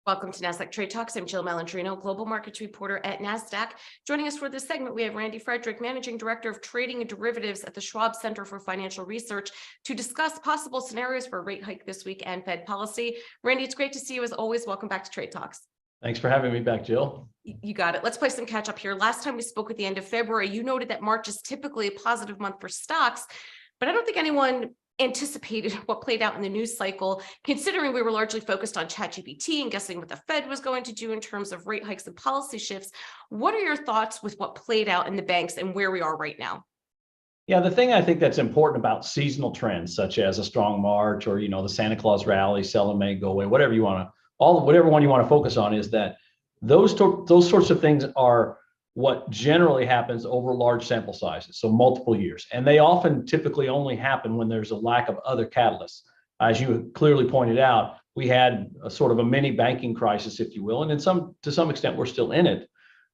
Welcome to Nasdaq Trade Talks. I'm Jill Malandrino, Global Markets Reporter at Nasdaq. Joining us for this segment, we have Frederick, Managing Director of Trading and Derivatives at the Schwab Center for Financial Research, to discuss possible scenarios for a rate hike this week and Fed policy. Randy, it's great to see you as always. Welcome back to Trade Talks. Thanks for having me back, Jill. You got it. Let's play some catch up here. Last time we spoke at the end of February, you noted that March is typically a positive month for stocks, but I don't think anyone anticipated what played out in the news cycle, considering we were largely focused on ChatGPT and guessing what the Fed was going to do in terms of rate hikes and policy shifts. What are your thoughts with what played out in the banks and where we are right now? Yeah, the thing I think that's important about seasonal trends, such as a strong March or, the Santa Claus rally, sell in May, go away, whatever you want to, whatever one you want to focus on, is that those sorts of things are what generally happens over large sample sizes, so multiple years. And they often typically only happen when there's a lack of other catalysts. As you clearly pointed out, we had a sort of a mini banking crisis, if you will, and to some extent, we're still in it.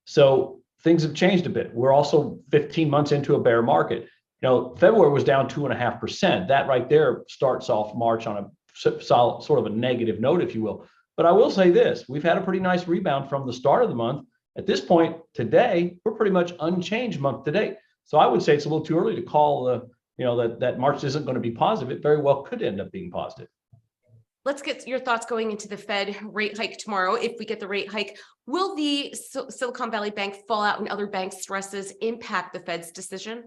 So things have changed a bit. We're also 15 months into a bear market. February was down 2.5%. That right there starts off March on a solid, sort of a negative note, if you will. But I will say this, we've had a pretty nice rebound from the start of the month. At this point today, we're pretty much unchanged month to date. So I would say it's a little too early to call that March isn't going to be positive. It very well could end up being positive. Let's get your thoughts going into the Fed rate hike tomorrow. If we get the rate hike, will the Silicon Valley Bank fallout and other bank stresses impact the Fed's decision?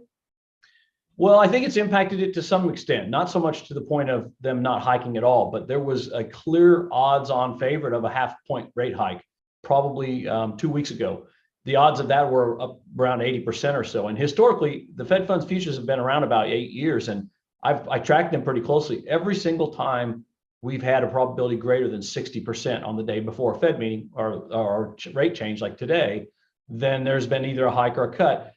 Well, I think it's impacted it to some extent, not so much to the point of them not hiking at all, but there was a clear odds-on favorite of a half-point rate hike probably 2 weeks ago. The odds of that were up around 80% or so. And historically, the Fed funds futures have been around about 8 years, and I tracked them pretty closely. Every single time we've had a probability greater than 60% on the day before a Fed meeting or rate change like today, then there's been either a hike or a cut.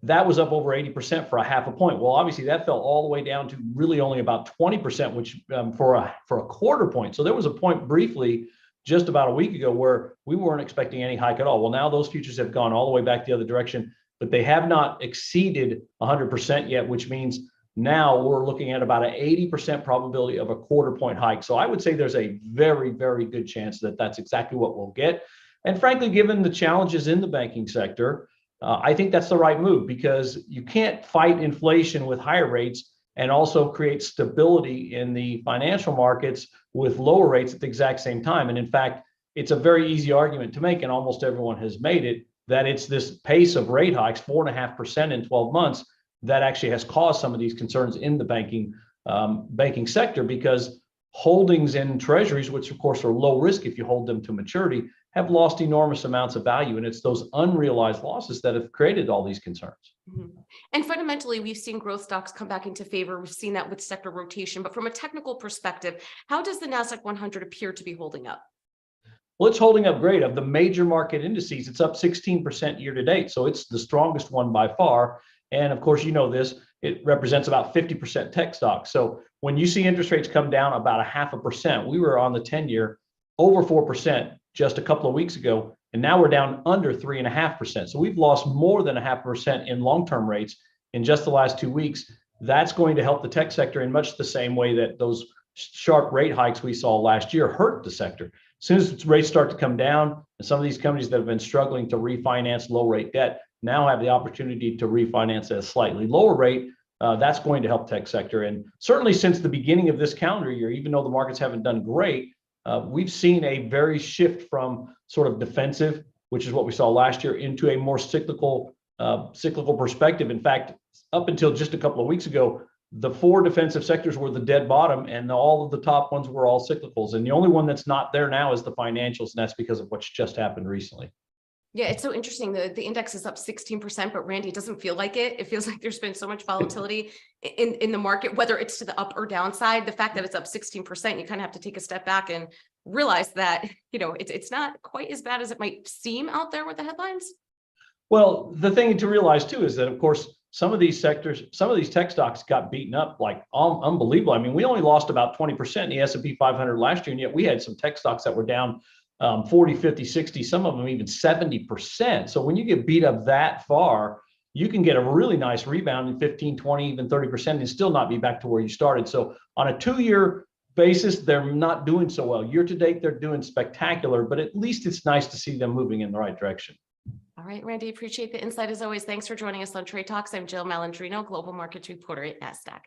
That was up over 80% for a half a point. Well, obviously that fell all the way down to really only about 20%, which for a quarter point. So there was a point briefly just about a week ago where we weren't expecting any hike at all. Well, now those futures have gone all the way back the other direction, but they have not exceeded 100% yet, which means now we're looking at about an 80% probability of a quarter point hike. So I would say there's a very, very good chance that that's exactly what we'll get. And frankly, given the challenges in the banking sector, I think that's the right move, because you can't fight inflation with higher rates and also create stability in the financial markets with lower rates at the exact same time. And in fact, it's a very easy argument to make, and almost everyone has made it, that it's this pace of rate hikes, 4.5% in 12 months, that actually has caused some of these concerns in the banking sector, because holdings in treasuries, which of course are low risk if you hold them to maturity, have lost enormous amounts of value. And it's those unrealized losses that have created all these concerns. Mm-hmm. And fundamentally, we've seen growth stocks come back into favor. We've seen that with sector rotation. But from a technical perspective, how does the Nasdaq 100 appear to be holding up? Well, it's holding up great. Of the major market indices, it's up 16% year to date. So it's the strongest one by far. And of course, you know this, it represents about 50% tech stocks. So when you see interest rates come down about 0.5%, we were on the 10-year over 4% just a couple of weeks ago, and now we're down under 3.5%. So we've lost more than 0.5% in long-term rates in just the last 2 weeks. That's going to help the tech sector in much the same way that those sharp rate hikes we saw last year hurt the sector. As soon as rates start to come down, and some of these companies that have been struggling to refinance low-rate debt now have the opportunity to refinance at a slightly lower rate, that's going to help tech sector. And certainly since the beginning of this calendar year, even though the markets haven't done great, we've seen a very shift from sort of defensive, which is what we saw last year, into a more cyclical perspective. In fact, up until just a couple of weeks ago, the 4 defensive sectors were the dead bottom, and all of the top ones were all cyclicals. And the only one that's not there now is the financials, and that's because of what's just happened recently. Yeah, it's so interesting. The index is up 16%, but Randy, it doesn't feel like it. It feels like there's been so much volatility in the market, whether it's to the up or downside. The fact that it's up 16%, you kind of have to take a step back and realize that, it's not quite as bad as it might seem out there with the headlines. Well, the thing to realize too is that, of course, some of these sectors, some of these tech stocks got beaten up like unbelievable. I mean, we only lost about 20% in the S&P 500 last year, and yet we had some tech stocks that were down 40, 50, 60, some of them even 70%. So when you get beat up that far, you can get a really nice rebound in 15, 20, even 30% and still not be back to where you started. So on a 2-year basis, they're not doing so well. Year to date, they're doing spectacular, but at least it's nice to see them moving in the right direction. All right, Randy, appreciate the insight as always. Thanks for joining us on Trade Talks. I'm Jill Malandrino, Global Markets Reporter at Nasdaq.